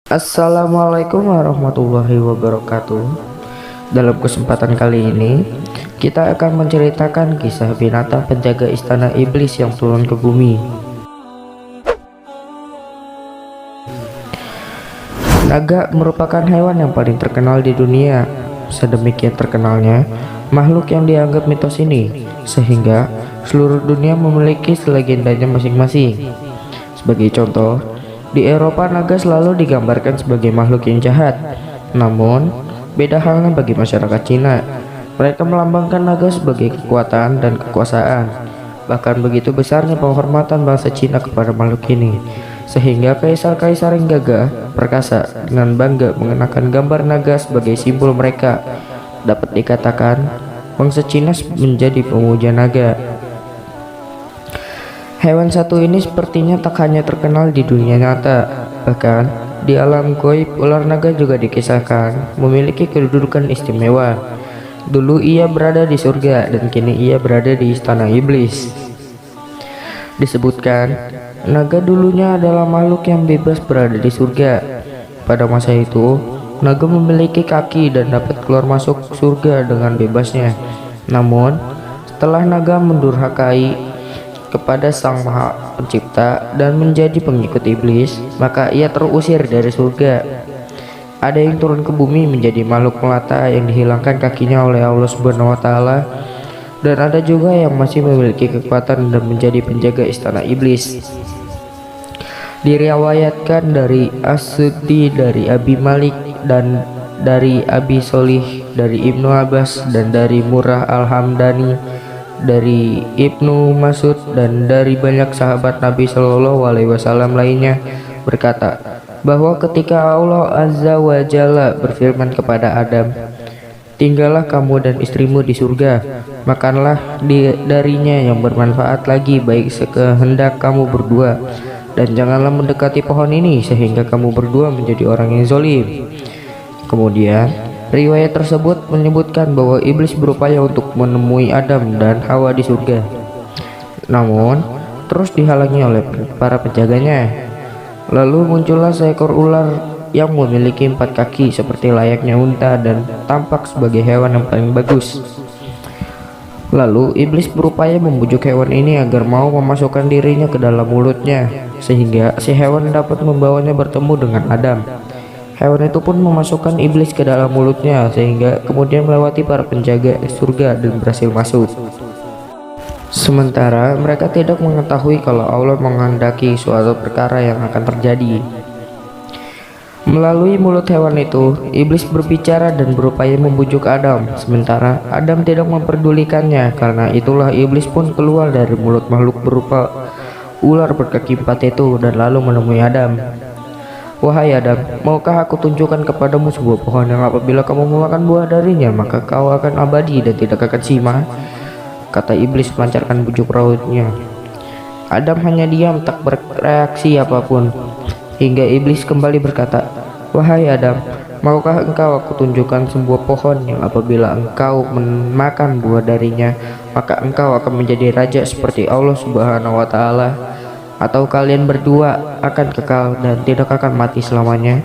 Assalamualaikum warahmatullahi wabarakatuh. Dalam kesempatan kali ini, kita akan menceritakan kisah binatang penjaga istana iblis yang turun ke bumi. Naga merupakan hewan yang paling terkenal di dunia. Sedemikian terkenalnya makhluk yang dianggap mitos ini, sehingga seluruh dunia memiliki legendanya masing-masing. Sebagai contoh, di Eropa naga selalu digambarkan sebagai makhluk yang jahat. Namun, beda halnya bagi masyarakat Cina. Mereka melambangkan naga sebagai kekuatan dan kekuasaan. Bahkan begitu besarnya penghormatan bangsa Cina kepada makhluk ini, sehingga kaisar-kaisar yang gagah perkasa dengan bangga mengenakan gambar naga sebagai simbol mereka. Dapat dikatakan, bangsa Cina menjadi pemuja naga. Hewan satu ini sepertinya tak hanya terkenal di dunia nyata, bahkan di alam gaib ular naga juga dikisahkan memiliki kedudukan istimewa. Dulu ia berada di surga dan kini ia berada di istana iblis. Disebutkan, naga dulunya adalah makhluk yang bebas berada di surga. Pada masa itu, naga memiliki kaki dan dapat keluar masuk surga dengan bebasnya. Namun, setelah naga mendurhakai kepada Sang Maha Pencipta dan menjadi pengikut iblis, maka ia terusir dari surga. Ada yang turun ke bumi menjadi makhluk melata yang dihilangkan kakinya oleh Allah Subhanahu wa taala, dan ada juga yang masih memiliki kekuatan dan menjadi penjaga istana iblis. Diriwayatkan dari As-Suddi, dari Abi Malik, dan dari Abi Solih, dari Ibnu Abbas, dan dari Murrah Al-Hamdani, dari Ibnu Mas'ud, dan dari banyak sahabat Nabi Shallallahu Alaihi Wasallam lainnya berkata bahwa ketika Allah Azza wa Jalla berfirman kepada Adam, "Tinggallah kamu dan istrimu di surga, makanlah darinya yang bermanfaat lagi baik sekehendak kamu berdua, dan janganlah mendekati pohon ini sehingga kamu berdua menjadi orang yang zalim." Kemudian riwayat tersebut menyebutkan bahwa iblis berupaya untuk menemui Adam dan Hawa di surga, namun terus dihalangi oleh para penjaganya. Lalu muncullah seekor ular yang memiliki 4 kaki seperti layaknya unta dan tampak sebagai hewan yang paling bagus. Lalu iblis berupaya membujuk hewan ini agar mau memasukkan dirinya ke dalam mulutnya, sehingga si hewan dapat membawanya bertemu dengan Adam. Hewan itu pun memasukkan iblis ke dalam mulutnya, sehingga kemudian melewati para penjaga surga dan berhasil masuk. Sementara mereka tidak mengetahui kalau Allah menghendaki suatu perkara yang akan terjadi. Melalui mulut hewan itu, iblis berbicara dan berupaya membujuk Adam, sementara Adam tidak memperdulikannya. Karena itulah iblis pun keluar dari mulut makhluk berupa ular berkaki 4 itu dan lalu menemui Adam. "Wahai Adam, maukah aku tunjukkan kepadamu sebuah pohon yang apabila kamu memakan buah darinya, maka kau akan abadi dan tidak akan sima?" kata iblis melancarkan bujuk rautnya. Adam hanya diam, tak bereaksi apapun, hingga iblis kembali berkata, "Wahai Adam, maukah engkau aku tunjukkan sebuah pohon yang apabila engkau memakan buah darinya, maka engkau akan menjadi raja seperti Allah Subhanahu wa taala? Atau kalian berdua akan kekal dan tidak akan mati selamanya?"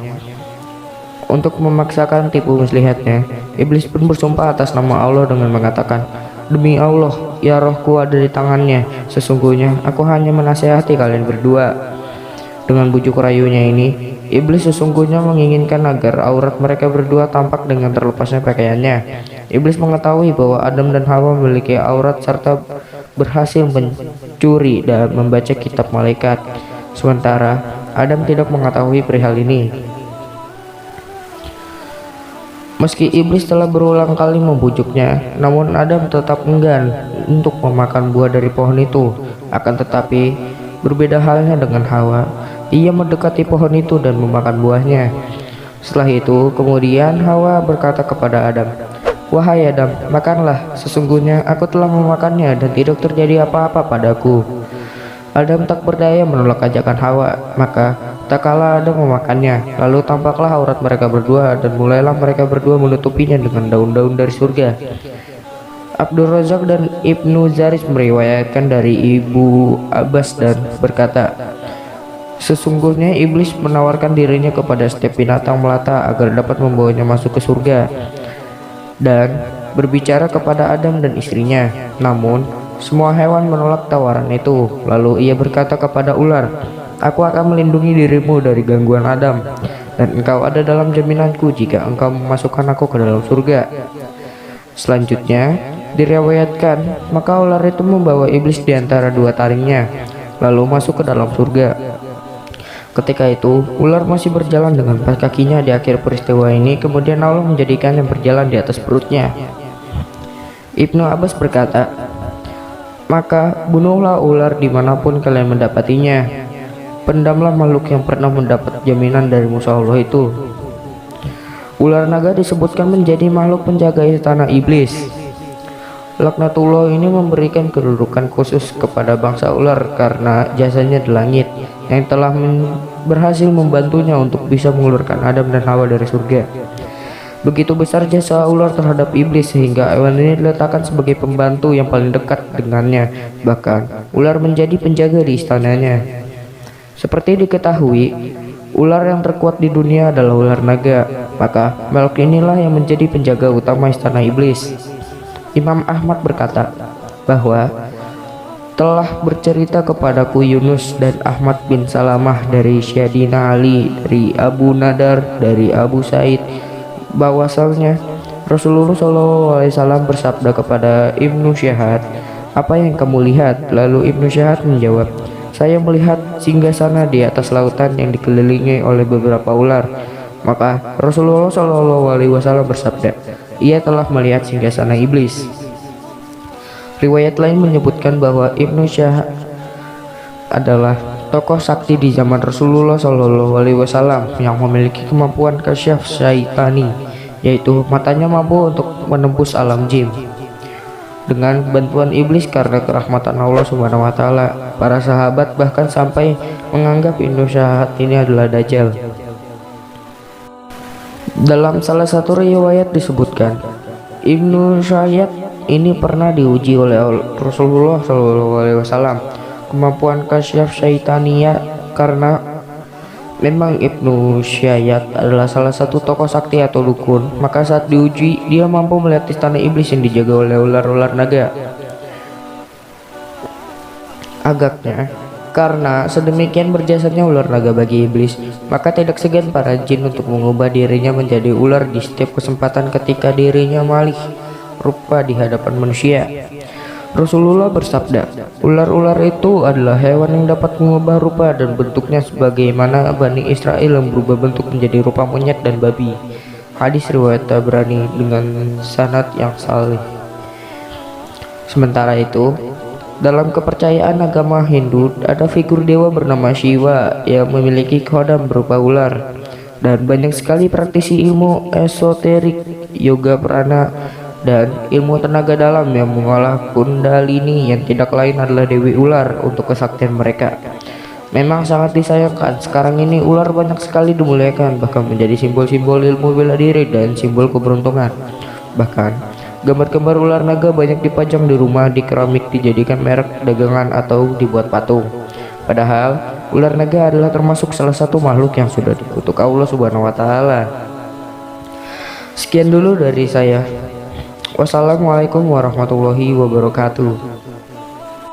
Untuk memaksakan tipu muslihatnya, iblis pun bersumpah atas nama Allah dengan mengatakan, "Demi Allah, ya rohku ada di tangannya, sesungguhnya aku hanya menasehati kalian berdua." Dengan bujuk rayunya ini, iblis sesungguhnya menginginkan agar aurat mereka berdua tampak dengan terlepasnya pakaiannya. Iblis mengetahui bahwa Adam dan Hawa memiliki aurat serta berhasil mencuri dan membaca kitab malaikat, sementara Adam tidak mengetahui perihal ini. Meski iblis telah berulang kali membujuknya, namun Adam tetap enggan untuk memakan buah dari pohon itu. Akan tetapi berbeda halnya dengan Hawa, ia mendekati pohon itu dan memakan buahnya. Setelah itu kemudian Hawa berkata kepada Adam, "Wahai Adam, makanlah, sesungguhnya aku telah memakannya dan tidak terjadi apa-apa padaku." Adam tak berdaya menolak ajakan Hawa, maka tak kala Adam memakannya, lalu tampaklah aurat mereka berdua dan mulailah mereka berdua menutupinya dengan daun-daun dari surga. Abdul Razak dan Ibnu Zaris meriwayatkan dari Ibu Abbas dan berkata, Sesungguhnya iblis menawarkan dirinya kepada setiap binatang melata agar dapat membawanya masuk ke surga dan berbicara kepada Adam dan istrinya. Namun, semua hewan menolak tawaran itu. Lalu ia berkata kepada ular, "Aku akan melindungi dirimu dari gangguan Adam, dan engkau ada dalam jaminanku jika engkau memasukkan aku ke dalam surga." Selanjutnya, diriwayatkan, maka ular itu membawa iblis di antara dua taringnya, lalu masuk ke dalam surga. Ketika itu, ular masih berjalan dengan empat kakinya di akhir peristiwa ini, kemudian Allah menjadikannya berjalan di atas perutnya. Ibnu Abbas berkata, "Maka bunuhlah ular dimanapun kalian mendapatinya. Pendamlah makhluk yang pernah mendapat jaminan dari musuh Allah itu." Ular naga disebutkan menjadi makhluk penjaga istana iblis. Laknatullah ini memberikan kedudukan khusus kepada bangsa ular karena jasanya di langit yang telah berhasil membantunya untuk bisa mengeluarkan Adam dan Hawa dari surga. Begitu besar jasa ular terhadap iblis sehingga hewan ini diletakkan sebagai pembantu yang paling dekat dengannya. Bahkan ular menjadi penjaga di istananya. Seperti diketahui, ular yang terkuat di dunia adalah ular naga. Maka makhluk inilah yang menjadi penjaga utama istana iblis. Imam Ahmad berkata bahwa telah bercerita kepadaku Yunus dan Ahmad bin Salamah dari Syadina Ali, dari Abu Nadar, dari Abu Said, bahwasalnya Rasulullah SAW bersabda kepada Ibnu Syahad, "Apa yang kamu lihat?" Lalu Ibnu Syahad menjawab, "Saya melihat singgasana di atas lautan yang dikelilingi oleh beberapa ular." Maka Rasulullah SAW bersabda, "Ia telah melihat singgasana iblis." Riwayat lain menyebutkan bahwa Ibnu Syahad adalah tokoh sakti di zaman Rasulullah SAW yang memiliki kemampuan kasyaf syaitani, yaitu matanya mampu untuk menembus alam jin. Dengan bantuan iblis karena kerahmatan Allah Subhanahu wa taala, para sahabat bahkan sampai menganggap Ibnu Syahad ini adalah Dajjal. Dalam salah satu riwayat disebutkan, Ibnu Syahad ini pernah diuji oleh Rasulullah SAW kemampuan kasyaf syaitania, karena memang Ibnu Syahad adalah salah satu tokoh sakti atau dukun. Maka saat diuji, dia mampu melihat istana iblis yang dijaga oleh ular-ular naga. Agaknya karena sedemikian berjasanya ular naga bagi iblis, maka tidak segan para jin untuk mengubah dirinya menjadi ular di setiap kesempatan ketika dirinya malih rupa di hadapan manusia. Rasulullah bersabda, ular-ular itu adalah hewan yang dapat mengubah rupa dan bentuknya sebagaimana Bani Israel yang berubah bentuk menjadi rupa monyet dan babi. Hadis riwayat Tabrani dengan sanad yang sahih. Sementara itu, dalam kepercayaan agama Hindu, ada figur dewa bernama Shiva yang memiliki khodam berupa ular, dan banyak sekali praktisi ilmu esoterik, yoga prana, dan ilmu tenaga dalam yang mengolah kundalini yang tidak lain adalah Dewi Ular untuk kesaktian mereka. Memang sangat disayangkan, sekarang ini ular banyak sekali dimuliakan, bahkan menjadi simbol-simbol ilmu bela diri dan simbol keberuntungan. Bahkan gambar-gambar ular naga banyak dipajang di rumah, di keramik, dijadikan merek dagangan atau dibuat patung. Padahal ular naga adalah termasuk salah satu makhluk yang sudah dikutuk Allah Subhanahu wa taala. Sekian dulu dari saya. Wassalamualaikum warahmatullahi wabarakatuh.